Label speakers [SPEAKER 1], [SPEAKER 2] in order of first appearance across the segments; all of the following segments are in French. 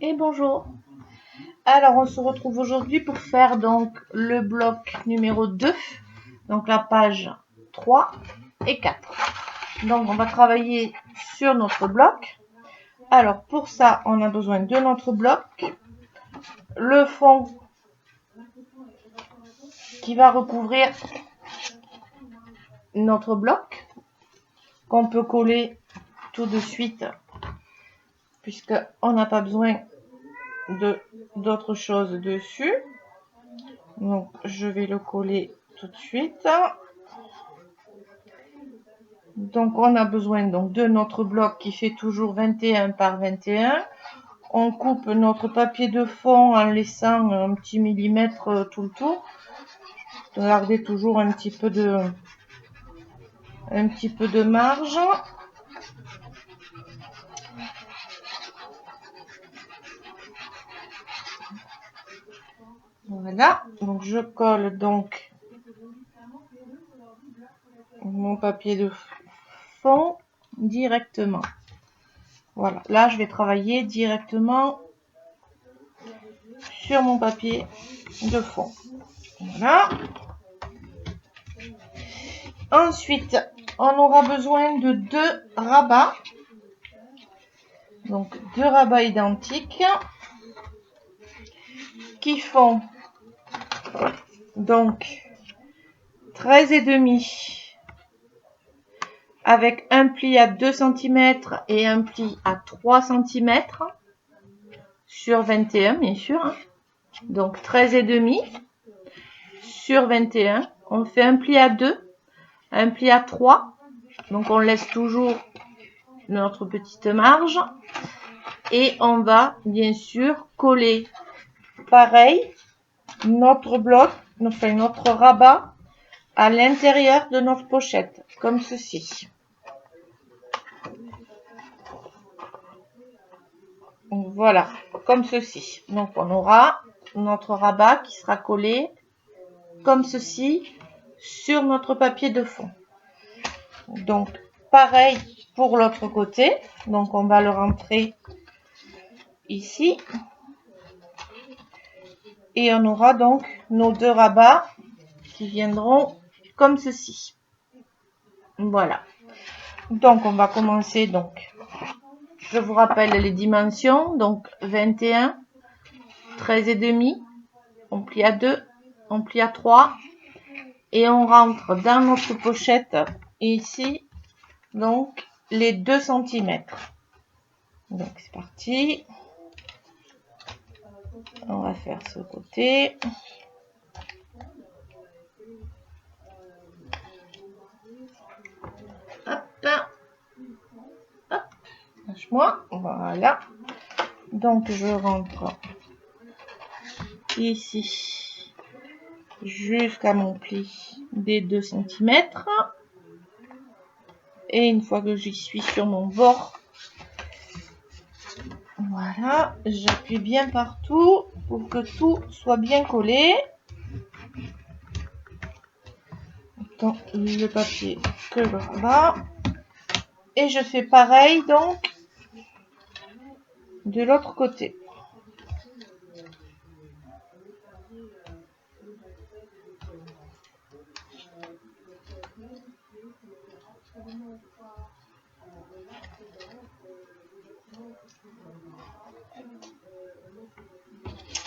[SPEAKER 1] Et bonjour. Alors on se retrouve aujourd'hui pour faire donc le bloc numéro 2, donc la page 3 et 4. Donc on va travailler sur notre bloc. Alors pour ça on a besoin de notre bloc, le fond qui va recouvrir notre bloc, qu'on peut coller tout de suite puisque on n'a pas besoin d'autre chose dessus. Donc je vais le coller tout de suite. Donc on a besoin donc de notre bloc qui fait toujours 21 par 21. On coupe notre papier de fond en laissant un petit millimètre tout le tour. Gardez toujours un petit peu de marge. Voilà, donc je colle donc mon papier de fond directement. Voilà, là je vais travailler directement sur mon papier de fond. Voilà. Ensuite, on aura besoin de 2 rabats. Donc 2 rabats identiques qui font donc 13,5 avec un pli à 2 cm et un pli à 3 cm sur 21 bien sûr. Donc 13,5 sur 21. On fait un pli à 2, un pli à 3. Donc on laisse toujours notre petite marge. Et on va bien sûr coller pareil notre bloc, enfin notre rabat à l'intérieur de notre pochette, comme ceci. Voilà, comme ceci. Donc on aura notre rabat qui sera collé comme ceci sur notre papier de fond. Donc pareil pour l'autre côté. Donc on va le rentrer ici. Et on aura donc nos 2 rabats qui viendront comme ceci. Voilà. Donc on va commencer donc. Je vous rappelle les dimensions. Donc 21, 13,5, on plie à 2, on plie à 3 et on rentre dans notre pochette ici donc les 2 cm. Donc c'est parti. On va faire ce côté. Hop. Hop. Lâche-moi. Voilà. Donc je rentre ici jusqu'à mon pli des 2 cm. Et une fois que j'y suis sur mon bord, voilà, j'appuie bien partout pour que tout soit bien collé. Tant le papier que le rabat. Et je fais pareil donc de l'autre côté.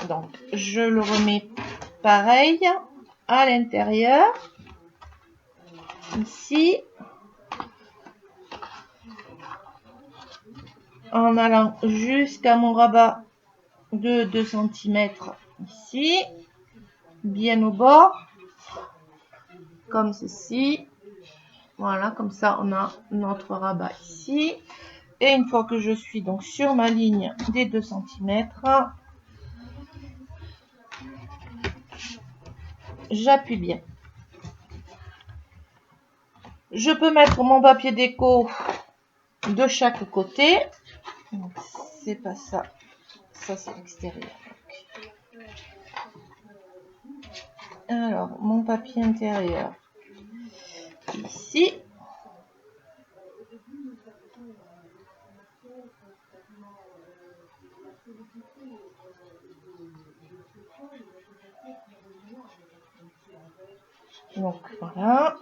[SPEAKER 1] Donc je le remets pareil à l'intérieur ici en allant jusqu'à mon rabat de 2 cm ici, bien au bord, comme ceci. Voilà, comme ça on a notre rabat ici. Et une fois que je suis donc sur ma ligne des 2 cm, j'appuie bien. Je peux mettre mon papier déco de chaque côté. C'est pas ça. Ça c'est l'extérieur. Alors, mon papier intérieur. Ici. Donc voilà.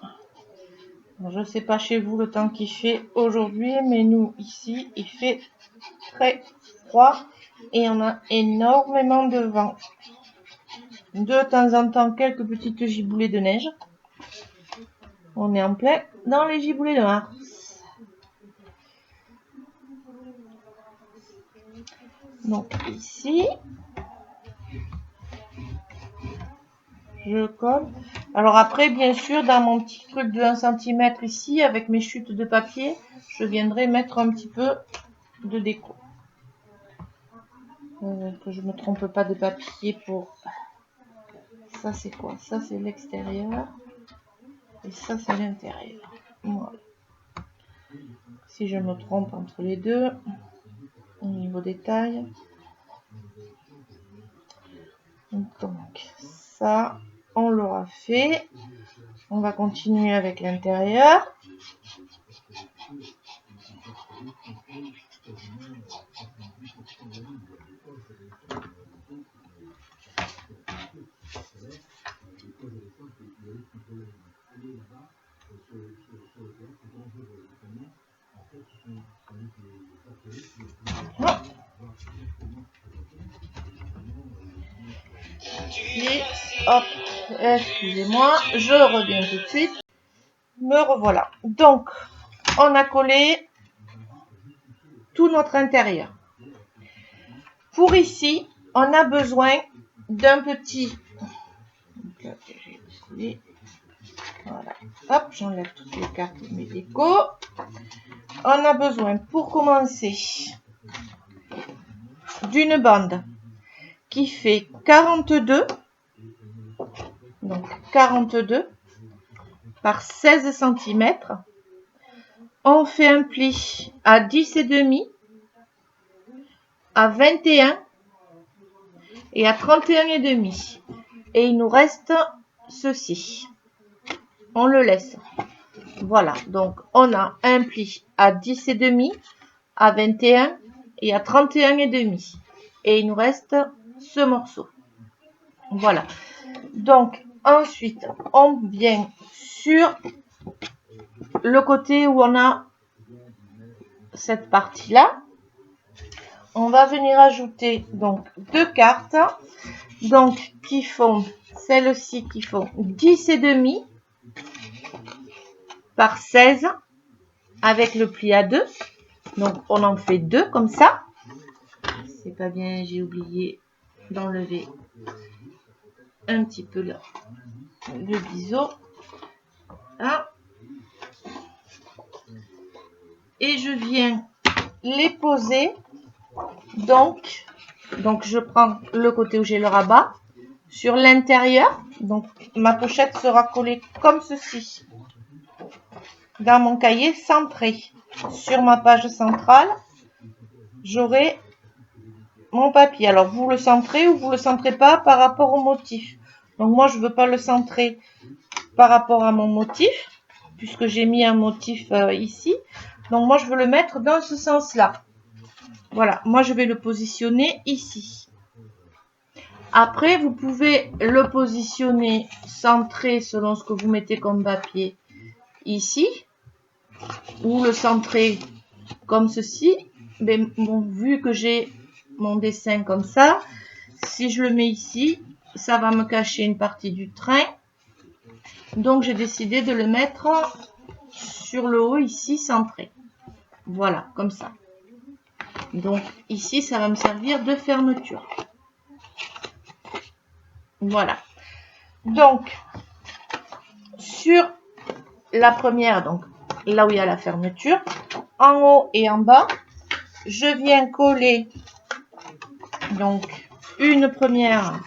[SPEAKER 1] Je ne sais pas chez vous le temps qu'il fait aujourd'hui, mais nous ici il fait très froid et on a énormément de vent. De temps en temps quelques petites giboulées de neige. On est en plein dans les giboulées de mars. Donc ici, je colle. Alors après, bien sûr, dans mon petit truc de 1 cm ici, avec mes chutes de papier, je viendrai mettre un petit peu de déco. Que je me trompe pas de papier pour... Ça c'est quoi? Ça c'est l'extérieur. Et ça c'est l'intérieur. Voilà. Si je me trompe entre les deux, au niveau des tailles. Donc ça, on l'aura fait. On va continuer avec l'intérieur. Et hop, excusez-moi, je reviens tout de suite. Me revoilà. Donc, on a collé tout notre intérieur. Pour ici, on a besoin d'un petit... Voilà. Hop, j'enlève toutes les cartes de mes décos. On a besoin, pour commencer, d'une bande qui fait 42, donc 42 par 16 cm. On fait un pli à 10,5, à 21 et à 31,5. Et il nous reste ceci. On le laisse. Voilà, donc on a un pli à 10,5, à 21 et à 31,5. Et il nous reste ce morceau. Voilà. Donc ensuite, on vient sur le côté où on a cette partie-là. On va venir ajouter donc deux cartes. Donc qui font, celles-ci qui font 10,5 par 16 avec le pli à 2. Donc on en fait deux comme ça. C'est pas bien, j'ai oublié d'enlever un petit peu le biseau. Hein. Et je viens les poser. Donc je prends le côté où j'ai le rabat sur l'intérieur. Donc ma pochette sera collée comme ceci dans mon cahier centré. Sur ma page centrale, j'aurai mon papier. Alors vous le centrez ou vous le centrez pas par rapport au motif. Donc moi je veux pas le centrer par rapport à mon motif puisque j'ai mis un motif ici. Donc moi je veux le mettre dans ce sens-là. Voilà, moi je vais le positionner ici. Après vous pouvez le positionner centré selon ce que vous mettez comme papier ici ou le centrer comme ceci. Mais bon, vu que j'ai mon dessin comme ça, si je le mets ici, ça va me cacher une partie du train. Donc j'ai décidé de le mettre sur le haut ici centré. Voilà, comme ça. Donc ici ça va me servir de fermeture. Voilà. Donc sur la première, donc là où il y a la fermeture, en haut et en bas, je viens coller donc une première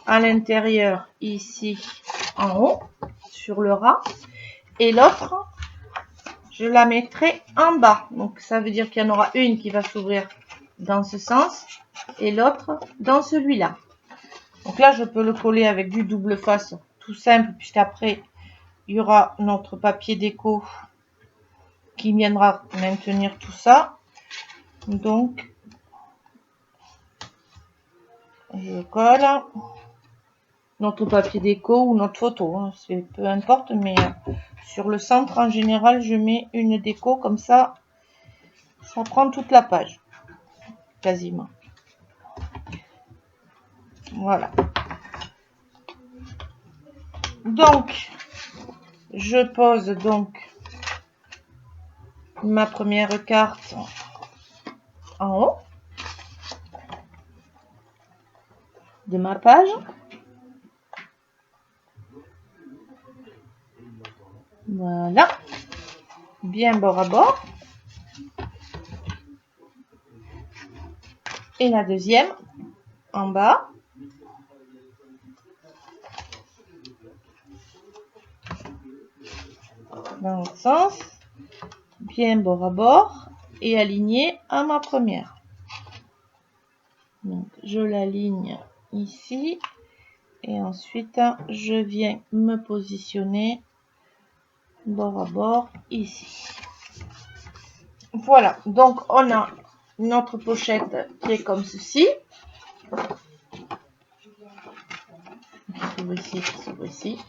[SPEAKER 1] à l'intérieur ici en haut sur le ras et l'autre je la mettrai en bas. Donc ça veut dire qu'il y en aura une qui va s'ouvrir dans ce sens et l'autre dans celui-là. Donc là je peux le coller avec du double face tout simple puisqu'après il y aura notre papier déco qui viendra maintenir tout ça. Donc, je colle notre papier déco ou notre photo, hein, c'est peu importe, mais sur le centre en général, je mets une déco comme ça prend toute la page, quasiment. Voilà. Donc, je pose donc ma première carte en haut de ma page. Voilà. Bien bord à bord. Et la deuxième en bas. Dans l'autre sens. Bien bord à bord. Et aligné à ma première. Donc, je l'aligne ici. Et ensuite, je viens me positionner bord à bord ici. Voilà, donc on a notre pochette qui est comme ceci. Qui s'ouvre ici.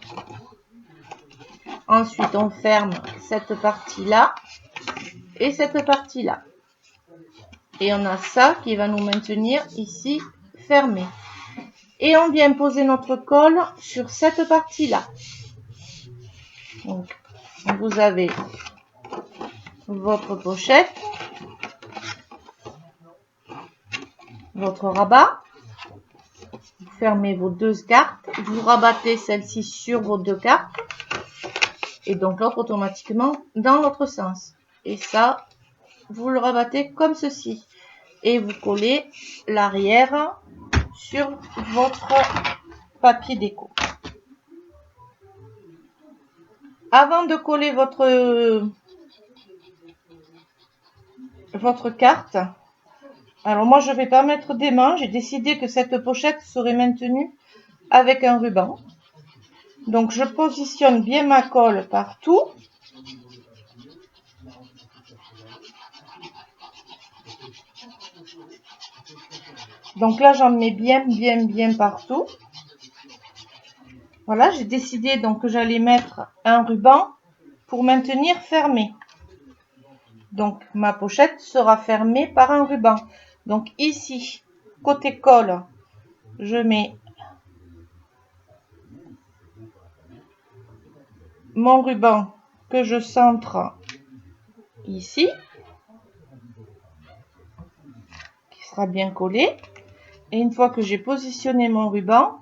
[SPEAKER 1] Ensuite, on ferme cette partie-là et cette partie-là. Et on a ça qui va nous maintenir ici fermé. Et on vient poser notre colle sur cette partie-là. Donc, vous avez votre pochette, votre rabat. Vous fermez vos deux cartes. Vous rabattez celle-ci sur vos deux cartes. Et donc l'autre automatiquement dans l'autre sens. Et ça, vous le rabattez comme ceci. Et vous collez l'arrière sur votre papier déco. Avant de coller votre carte, alors moi je ne vais pas mettre des mains, j'ai décidé que cette pochette serait maintenue avec un ruban. Donc je positionne bien ma colle partout. Donc là j'en mets bien partout. Voilà, j'ai décidé donc que j'allais mettre un ruban pour maintenir fermé. Donc ma pochette sera fermée par un ruban. Donc ici, côté colle, je mets mon ruban que je centre ici, qui sera bien collé. Et une fois que j'ai positionné mon ruban,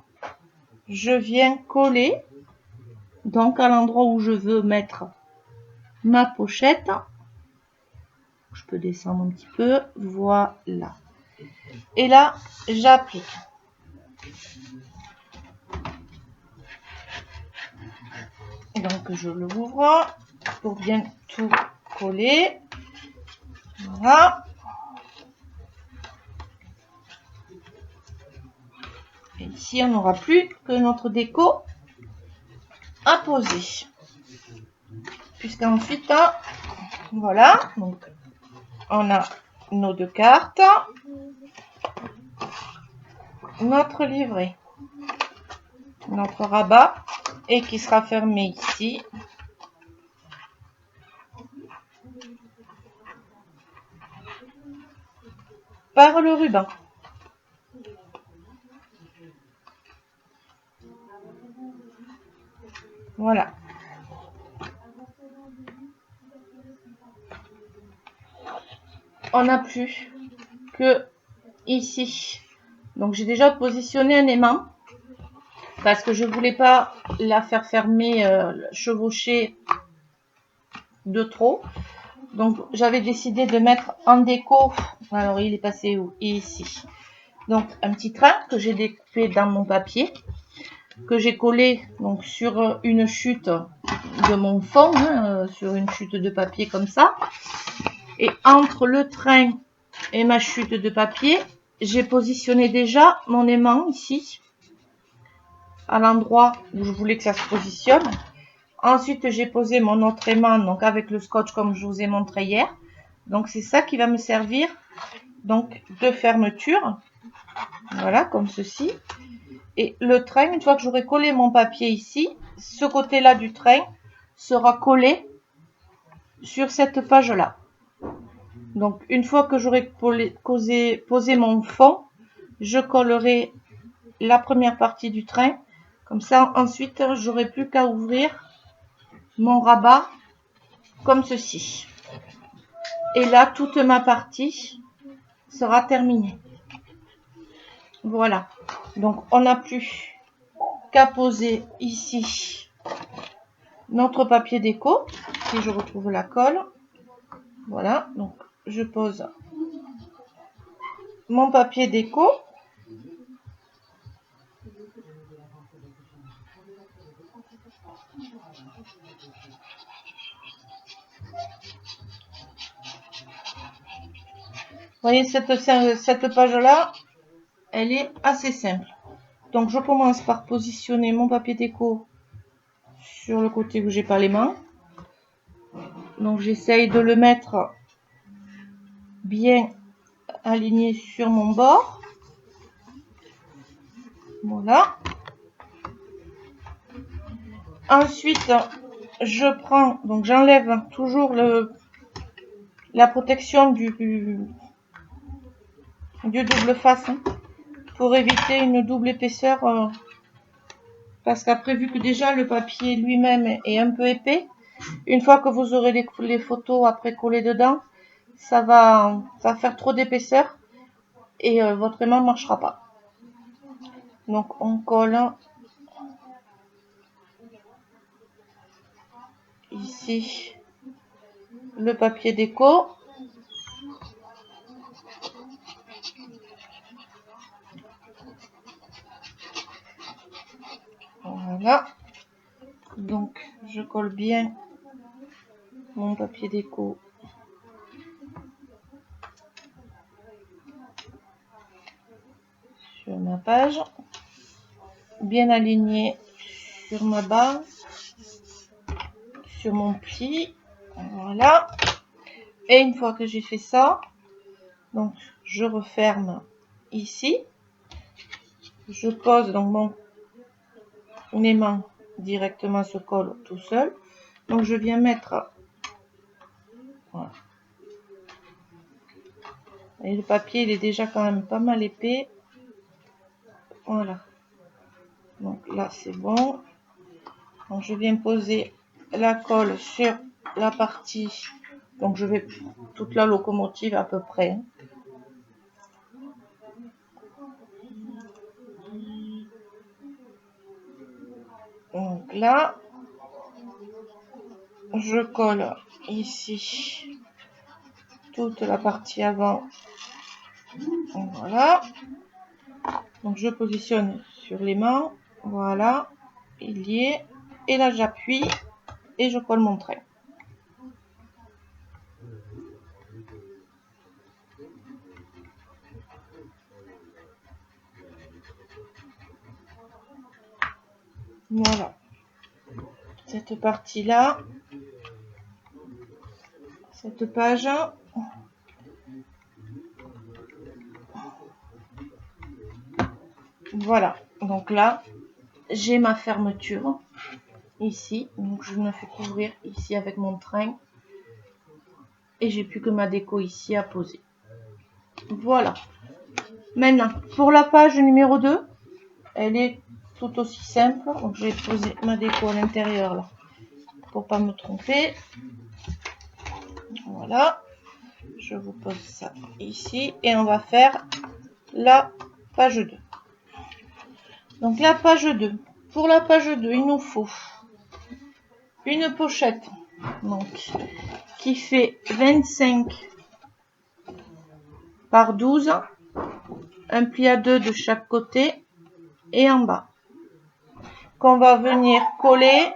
[SPEAKER 1] je viens coller donc à l'endroit où je veux mettre ma pochette. Je peux descendre un petit peu, voilà. Et là, j'applique. Donc je l'ouvre pour bien tout coller. Voilà. Et ici, on n'aura plus que notre déco à poser. Puisqu'ensuite, voilà, donc on a nos deux cartes, notre livret, notre rabat, et qui sera fermé ici. Par le ruban. Voilà. On n'a plus que ici. Donc j'ai déjà positionné un aimant parce que je voulais pas la faire fermer, chevaucher de trop. Donc j'avais décidé de mettre en déco. Alors il est passé où? Ici. Donc un petit train que j'ai découpé dans mon papier, que j'ai collé donc sur une chute de mon fond, hein, sur une chute de papier comme ça. Et entre le train et ma chute de papier, j'ai positionné déjà mon aimant ici, à l'endroit où je voulais que ça se positionne. Ensuite, j'ai posé mon autre aimant, donc avec le scotch comme je vous ai montré hier. Donc c'est ça qui va me servir donc de fermeture. Voilà, comme ceci. Et le train, une fois que j'aurai collé mon papier ici, ce côté-là du train sera collé sur cette page-là. Donc une fois que j'aurai posé mon fond, je collerai la première partie du train. Comme ça, ensuite, j'aurai plus qu'à ouvrir mon rabat comme ceci. Et là, toute ma partie sera terminée. Voilà. Donc, on n'a plus qu'à poser ici notre papier déco. Si je retrouve la colle. Voilà. Donc, je pose mon papier déco. Vous voyez, cette page-là, elle est assez simple. Donc, je commence par positionner mon papier déco sur le côté où j'ai pas les mains. Donc, j'essaye de le mettre bien aligné sur mon bord. Voilà. Ensuite, je prends, donc j'enlève toujours la protection du double face pour éviter une double épaisseur. Parce qu'après, vu que déjà le papier lui-même est un peu épais, une fois que vous aurez les photos après collées dedans, ça va faire trop d'épaisseur et votre aimant ne marchera pas. Donc on colle ici le papier déco. Voilà. Donc je colle bien mon papier déco sur ma page, bien aligné sur ma base, sur mon pli. Voilà. Et une fois que j'ai fait ça, donc je referme ici. Je pose donc mon aimant directement se colle tout seul. Donc je viens mettre, voilà. Et le papier il est déjà quand même pas mal épais. Voilà. Donc là c'est bon. Donc je viens poser la colle sur la partie. Donc je vais toute la locomotive à peu près. Donc là, je colle ici toute la partie avant. Voilà. Donc je positionne sur l'aimant. Voilà. Il y est. Et là j'appuie et je colle mon trait. Voilà. Cette partie-là. Cette page. Voilà. Donc là, j'ai ma fermeture. Ici. Donc je me fais couvrir ici avec mon train. Et j'ai plus que ma déco ici à poser. Voilà. Maintenant, pour la page numéro 2, elle est tout aussi simple. Donc je vais poser ma déco à l'intérieur là. Pour pas me tromper. Voilà. Je vous pose ça ici. Et on va faire la page 2. Donc la page 2. Pour la page 2, il nous faut une pochette. Donc, qui fait 25 par 12. Un pli à 2 de chaque côté. Et en bas. Qu'on va venir coller.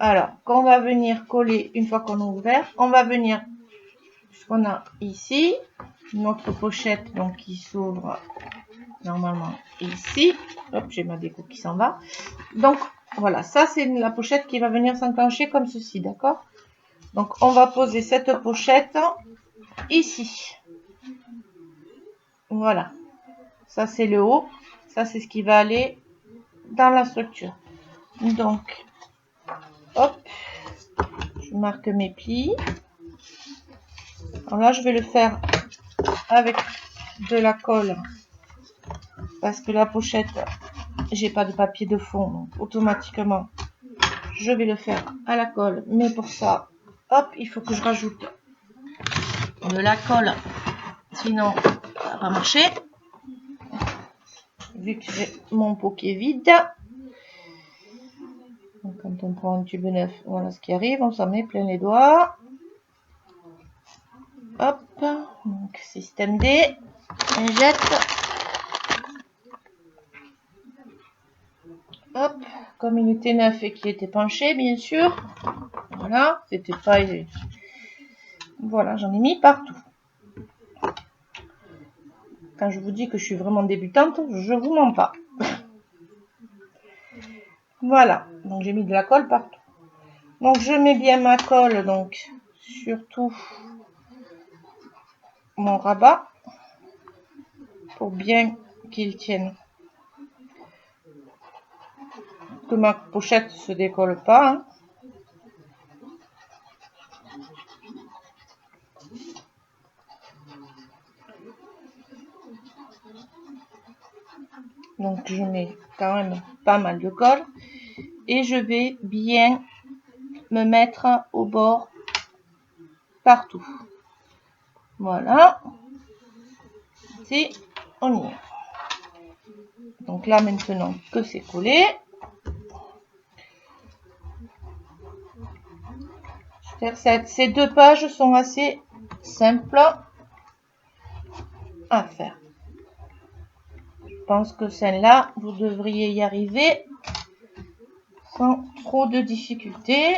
[SPEAKER 1] Alors, qu'on va venir coller une fois qu'on a ouvert. On va venir, puisqu'on a ici, notre pochette donc qui s'ouvre normalement ici. Hop, j'ai ma déco qui s'en va. Donc, voilà, ça c'est la pochette qui va venir s'enclencher comme ceci, d'accord? Donc, on va poser cette pochette ici. Voilà. Ça, c'est le haut. Ça, c'est ce qui va aller dans la structure. Donc, hop, je marque mes plis. Alors là, je vais le faire avec de la colle parce que la pochette, j'ai pas de papier de fond, donc automatiquement, je vais le faire à la colle. Mais pour ça, hop, il faut que je rajoute de la colle, sinon ça va pas marcher. Vu que j'ai mon pot qui est vide. Donc, quand on prend un tube neuf, voilà ce qui arrive, on s'en met plein les doigts. Hop, donc système D, injecte. Hop, comme il était neuf et qu'il était penché, bien sûr. Voilà, c'était pas... Voilà, j'en ai mis partout. Quand je vous dis que je suis vraiment débutante, je vous mens pas. Voilà, donc j'ai mis de la colle partout. Donc je mets bien ma colle, donc surtout mon rabat, pour bien qu'il tienne. Que ma pochette se décolle pas. Hein. Donc je mets quand même pas mal de colle. Et je vais bien me mettre au bord partout. Voilà. C'est on y est. Donc là maintenant que c'est collé, ces deux pages sont assez simples à faire. Je pense que celle-là, vous devriez y arriver sans trop de difficultés.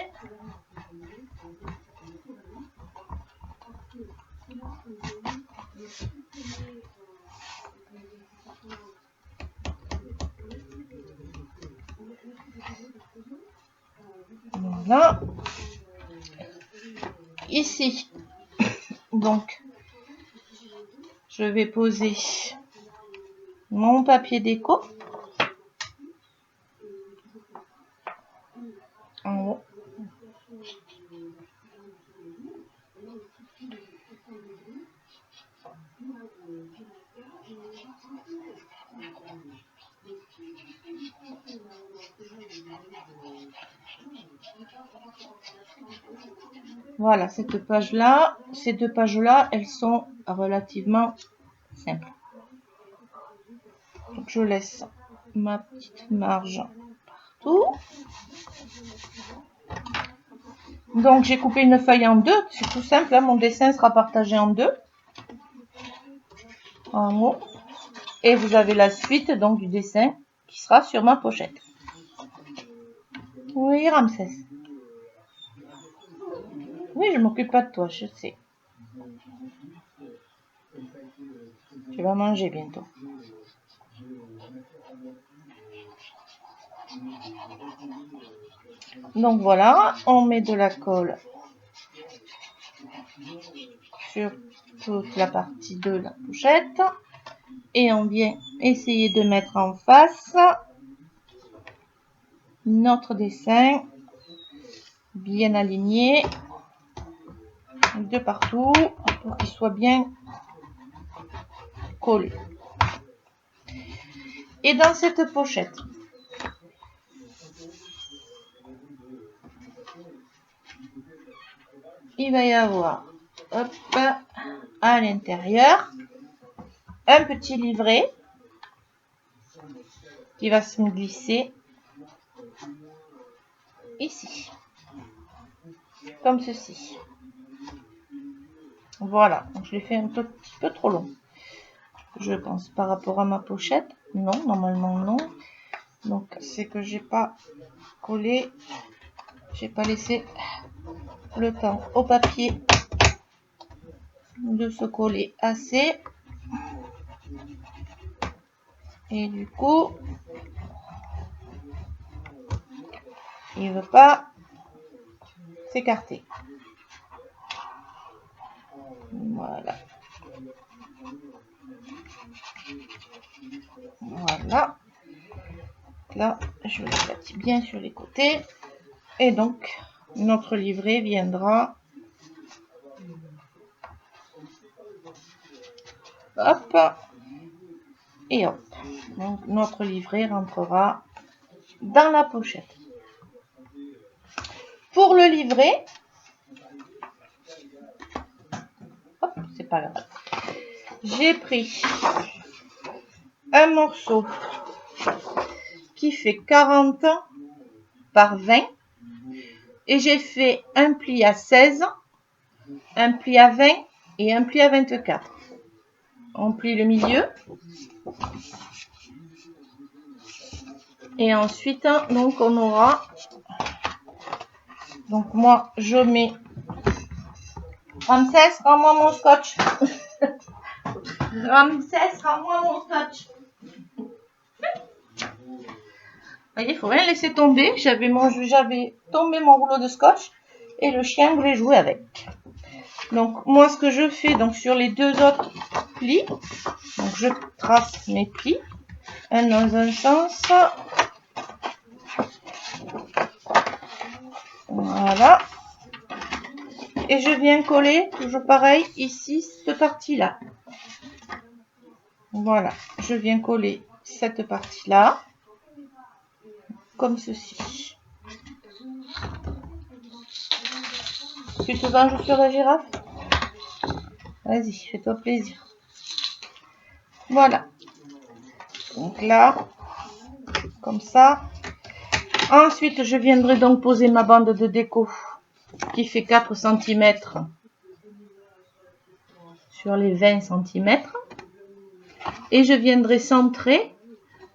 [SPEAKER 1] Voilà. Ici, donc, je vais poser mon papier déco en haut. Voilà, cette page-là, ces deux pages-là, elles sont relativement simples. Donc, je laisse ma petite marge partout. Donc, j'ai coupé une feuille en deux. C'est tout simple, hein, mon dessin sera partagé en deux. En haut. Et vous avez la suite donc du dessin qui sera sur ma pochette. Oui, Ramsès. Oui, je m'occupe pas de toi, je sais. Tu vas manger bientôt. Donc voilà, on met de la colle sur toute la partie de la pochette. Et on vient essayer de mettre en face notre dessin bien aligné de partout pour qu'il soit bien collé. Et dans cette pochette, il va y avoir hop, à l'intérieur un petit livret qui va se glisser ici, comme ceci. Voilà, donc je l'ai fait un petit peu trop long, je pense, par rapport à ma pochette. Non, normalement non. Donc c'est que j'ai pas collé, j'ai pas laissé le temps au papier de se coller assez. Et du coup, il ne veut pas s'écarter. Voilà. Voilà. Là, je le bâtis bien sur les côtés. Et donc, notre livret viendra. Hop. Et hop. Donc, notre livret rentrera dans la pochette. Pour le livret, hop, c'est pas grave. J'ai pris un morceau qui fait 40 par 20 et j'ai fait un pli à 16, un pli à 20 et un pli à 24. On plie le milieu et ensuite donc on aura, donc moi je mets Ramsès, rends-moi mon scotch. Ramsès, rends-moi mon scotch. Vous voyez, il faut rien laisser tomber. J'avais tombé mon rouleau de scotch et le chien voulait jouer avec. Donc moi ce que je fais donc sur les deux autres plis, donc je trace mes plis, un dans un sens, voilà, et je viens coller toujours pareil ici cette partie là. Voilà, je viens coller cette partie là comme ceci. Tu te venges sur la girafe? Vas-y, fais-toi plaisir. Voilà. Donc là, comme ça. Ensuite, je viendrai donc poser ma bande de déco qui fait 4 cm sur les 20 cm. Et je viendrai centrer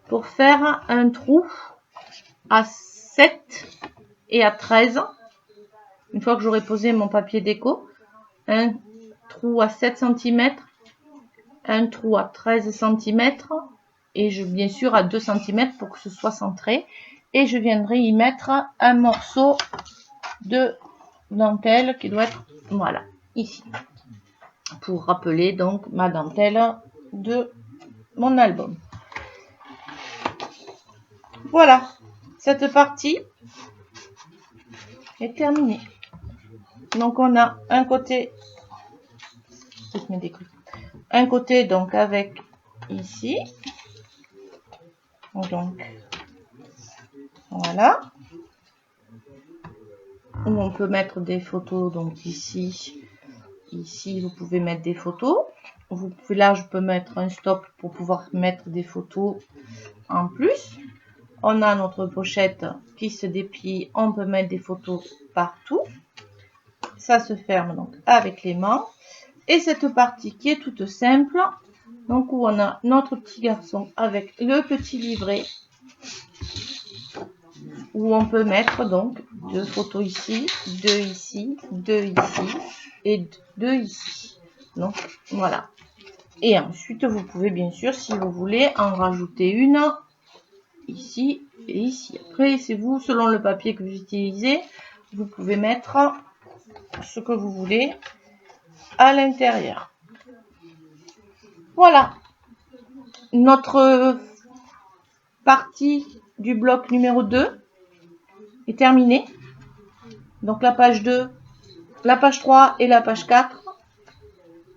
[SPEAKER 1] pour faire un trou à 7 et à 13. Une fois que j'aurai posé mon papier déco, un trou à 7 cm, un trou à 13 cm et bien sûr à 2 cm pour que ce soit centré. Et je viendrai y mettre un morceau de dentelle qui doit être, voilà, ici. Pour rappeler donc ma dentelle de mon album. Voilà, cette partie est terminée. Donc on a un côté, donc avec ici, donc voilà, où on peut mettre des photos. Donc ici vous pouvez mettre des photos. Là je peux mettre un stop pour pouvoir mettre des photos en plus. On a notre pochette qui se déplie, on peut mettre des photos partout. Ça se ferme donc avec l'aimant. Et cette partie qui est toute simple, donc où on a notre petit garçon avec le petit livret, où on peut mettre donc 2 photos ici, 2 ici, 2 ici et 2 ici. Donc voilà. Et ensuite vous pouvez bien sûr, si vous voulez, en rajouter une ici et ici. Après c'est vous, selon le papier que vous utilisez, vous pouvez mettre ce que vous voulez à l'intérieur. Voilà, notre partie du bloc numéro 2 est terminée. Donc la page 2, la page 3 et la page 4.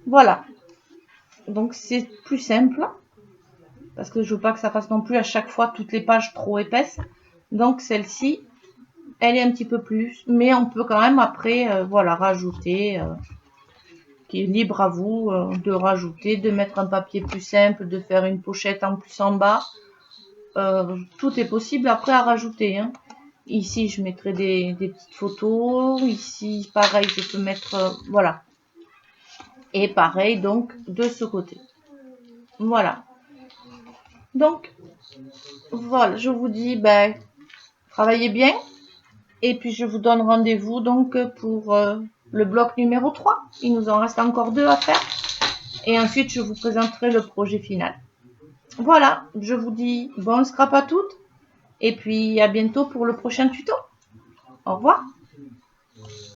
[SPEAKER 1] Voilà. Donc c'est plus simple, parce que je veux pas que ça fasse non plus à chaque fois toutes les pages trop épaisses. Donc celle-ci, elle est un petit peu plus, mais on peut quand même après, voilà, rajouter, qui est libre à vous de rajouter, de mettre un papier plus simple, de faire une pochette en plus en bas. Tout est possible après à rajouter. Hein. Ici, je mettrai des petites photos. Ici, pareil, je peux mettre, voilà. Et pareil, donc, de ce côté. Voilà. Donc, voilà, je vous dis, ben, travaillez bien. Et puis, je vous donne rendez-vous, donc, pour le bloc numéro 3. Il nous en reste encore 2 à faire. Et ensuite, je vous présenterai le projet final. Voilà, je vous dis bon scrap à toutes. Et puis, à bientôt pour le prochain tuto. Au revoir.